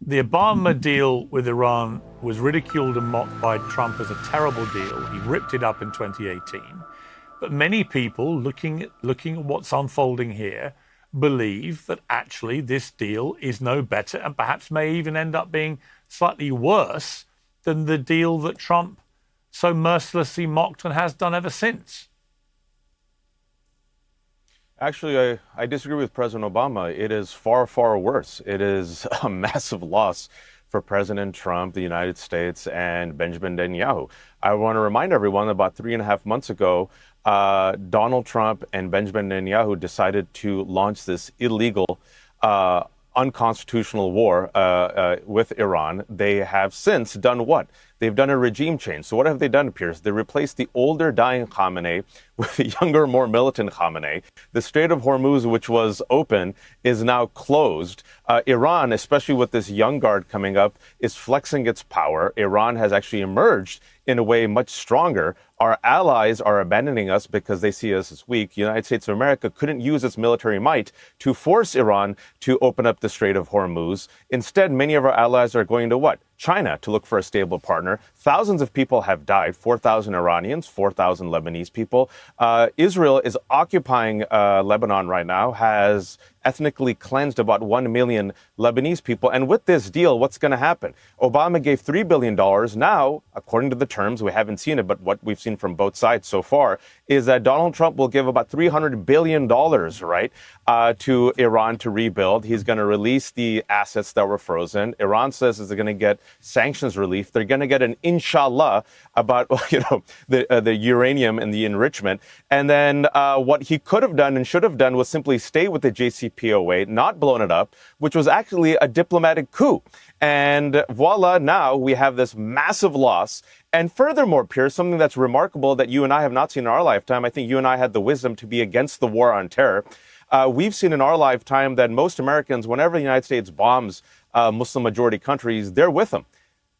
The Obama deal with Iran was ridiculed and mocked by Trump as a terrible deal. He ripped it up in 2018. But many people looking at what's unfolding here believe that actually this deal is no better and perhaps may even end up being slightly worse than the deal that Trump so mercilessly mocked and has done ever since. Actually, I disagree with President Obama. It is far, far worse. It is a massive loss for President Trump, the United States, and Benjamin Netanyahu. I want to remind everyone about 3.5 months ago, Donald Trump and Benjamin Netanyahu decided to launch this illegal, unconstitutional war with Iran. They have since done what? They've done a regime change. So what have they done, Piers? They replaced the older dying Khamenei with a younger, more militant Khamenei. The Strait of Hormuz, which was open, is now closed. Iran, especially with this young guard coming up, is flexing its power. Iran has actually emerged in a way much stronger. Our allies are abandoning us because they see us as weak. The United States of America couldn't use its military might to force Iran to open up the Strait of Hormuz. Instead, many of our allies are going to what? China to look for a stable partner. Thousands of people have died, 4,000 Iranians, 4,000 Lebanese people. Israel is occupying Lebanon right now, has ethnically cleansed about 1 million Lebanese people. And with this deal, what's going to happen? Obama gave $3 billion. Now, according to the terms, we haven't seen it, but what we've seen from both sides so far is that Donald Trump will give about $300 billion, right, to Iran to rebuild. He's going to release the assets that were frozen. Iran says they're going to get sanctions relief. They're going to get an inshallah about, the uranium and the enrichment. And then what he could have done and should have done was simply stay with the JCPOA, not blown it up, which was actually a diplomatic coup. And voila, now we have this massive loss. And furthermore, Piers, something that's remarkable that you and I have not seen in our lifetime, I think you and I had the wisdom to be against the war on terror. We've seen in our lifetime that most Americans, whenever the United States bombs Muslim majority countries, they're with them.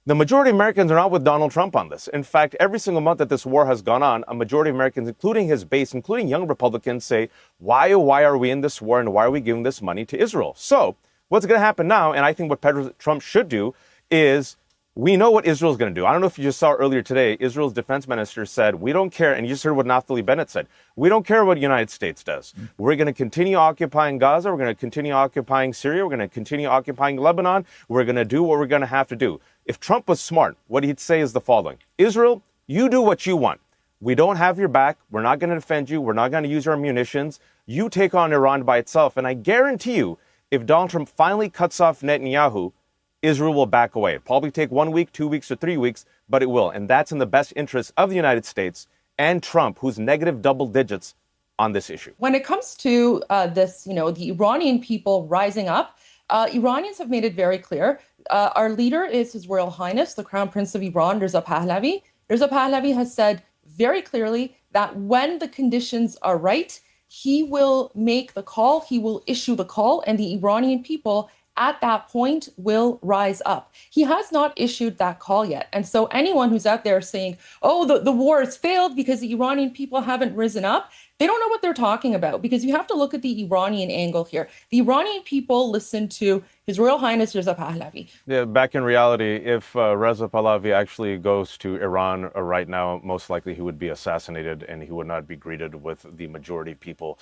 The majority of Americans are not with Donald Trump on this. In fact, every single month that this war has gone on, a majority of Americans, including his base, including young Republicans, say, why are we in this war and why are we giving this money to Israel? So what's going to happen now, and I think what President Trump should do, is we know what Israel's going to do. I don't know if you just saw earlier today, Israel's defense minister said, we don't care, and you just heard what Naftali Bennett said, we don't care what the United States does. We're going to continue occupying Gaza, we're going to continue occupying Syria, we're going to continue occupying Lebanon, we're going to do what we're going to have to do. If Trump was smart, what he'd say is the following: Israel, you do what you want. We don't have your back. We're not going to defend you. We're not going to use our munitions. You take on Iran by itself. And I guarantee you, if Donald Trump finally cuts off Netanyahu, Israel will back away. It'll probably take 1 week, 2 weeks, or 3 weeks, but it will. And that's in the best interest of the United States and Trump, who's negative double digits on this issue. When it comes to the Iranian people rising up, Iranians have made it very clear. Our leader is His Royal Highness, the Crown Prince of Iran, Reza Pahlavi. Reza Pahlavi has said very clearly that when the conditions are right, he will make the call, he will issue the call, and the Iranian people at that point will rise up. He has not issued that call yet. And so anyone who's out there saying, oh, the war has failed because the Iranian people haven't risen up, they don't know what they're talking about, because you have to look at the Iranian angle here. The Iranian people listen to His Royal Highness Reza Pahlavi. Yeah, back in reality, if Reza Pahlavi actually goes to Iran right now, most likely he would be assassinated and he would not be greeted with the majority people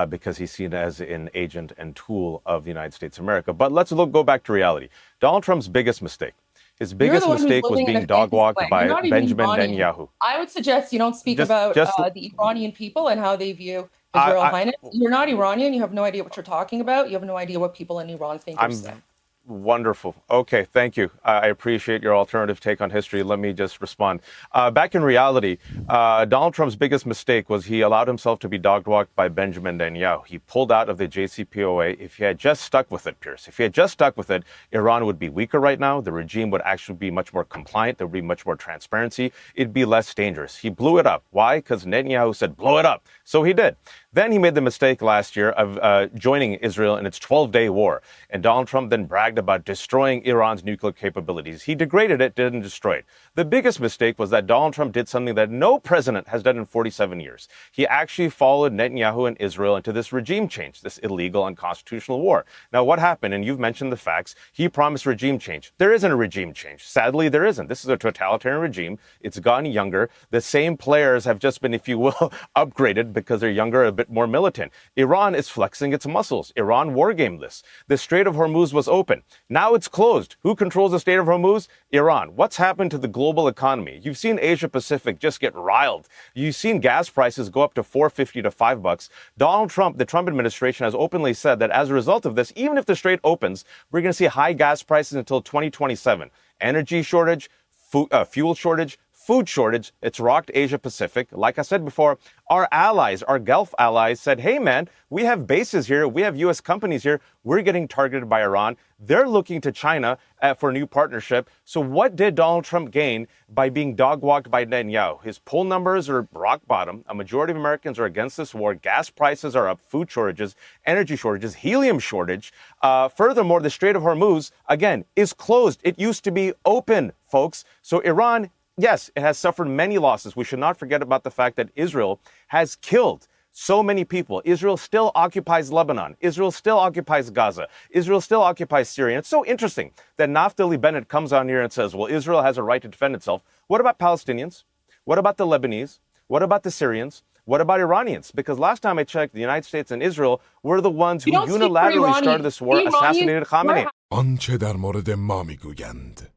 because he's seen as an agent and tool of the United States of America. But let's go back to reality. Donald Trump's biggest mistake. His biggest mistake was being dog-walked by Benjamin Netanyahu. I would suggest you don't speak about the Iranian people and how they view His Royal Highness. You're not Iranian. You have no idea what you're talking about. You have no idea what people in Iran think or say. Wonderful. Okay, thank you. I appreciate your alternative take on history. Let me just respond. Back in reality, Donald Trump's biggest mistake was he allowed himself to be dog-walked by Benjamin Netanyahu. He pulled out of the JCPOA. If he had just stuck with it, Piers, if he had just stuck with it, Iran would be weaker right now. The regime would actually be much more compliant. There would be much more transparency. It'd be less dangerous. He blew it up. Why? Because Netanyahu said, blow it up. So he did. Then he made the mistake last year of joining Israel in its 12-day war. And Donald Trump then bragged bragged about destroying Iran's nuclear capabilities. He degraded it, didn't destroy it. The biggest mistake was that Donald Trump did something that no president has done in 47 years. He actually followed Netanyahu and Israel into this regime change, this illegal, unconstitutional war. Now, what happened? And you've mentioned the facts. He promised regime change. There isn't a regime change. Sadly, there isn't. This is a totalitarian regime. It's gotten younger. The same players have just been, if you will, upgraded because they're younger, a bit more militant. Iran is flexing its muscles. Iran wargamed this. The Strait of Hormuz was open. Now it's closed. Who controls the Strait of Hormuz? Iran. What's happened to the global economy? You've seen Asia Pacific just get riled. You've seen gas prices go up to $4.50 to $5. Donald Trump, the Trump administration, has openly said that as a result of this, even if the strait opens, we're going to see high gas prices until 2027. Energy shortage, fuel shortage, food shortage. It's rocked Asia Pacific. Like I said before, our allies, our Gulf allies said, hey, man, we have bases here. We have U.S. companies here. We're getting targeted by Iran. They're looking to China for a new partnership. So what did Donald Trump gain by being dog-walked by Netanyahu? His poll numbers are rock bottom. A majority of Americans are against this war. Gas prices are up, food shortages, energy shortages, helium shortage. Furthermore, the Strait of Hormuz, again, is closed. It used to be open, folks. So Iran, yes, it has suffered many losses. We should not forget about the fact that Israel has killed so many people. Israel still occupies Lebanon. Israel still occupies Gaza. Israel still occupies Syria. And it's so interesting that Naftali Bennett comes on here and says, well, Israel has a right to defend itself. What about Palestinians? What about the Lebanese? What about the Syrians? What about Iranians? Because last time I checked, the United States and Israel were the ones who unilaterally started this war, assassinated Khamenei. آنچه در مورد ما میگویند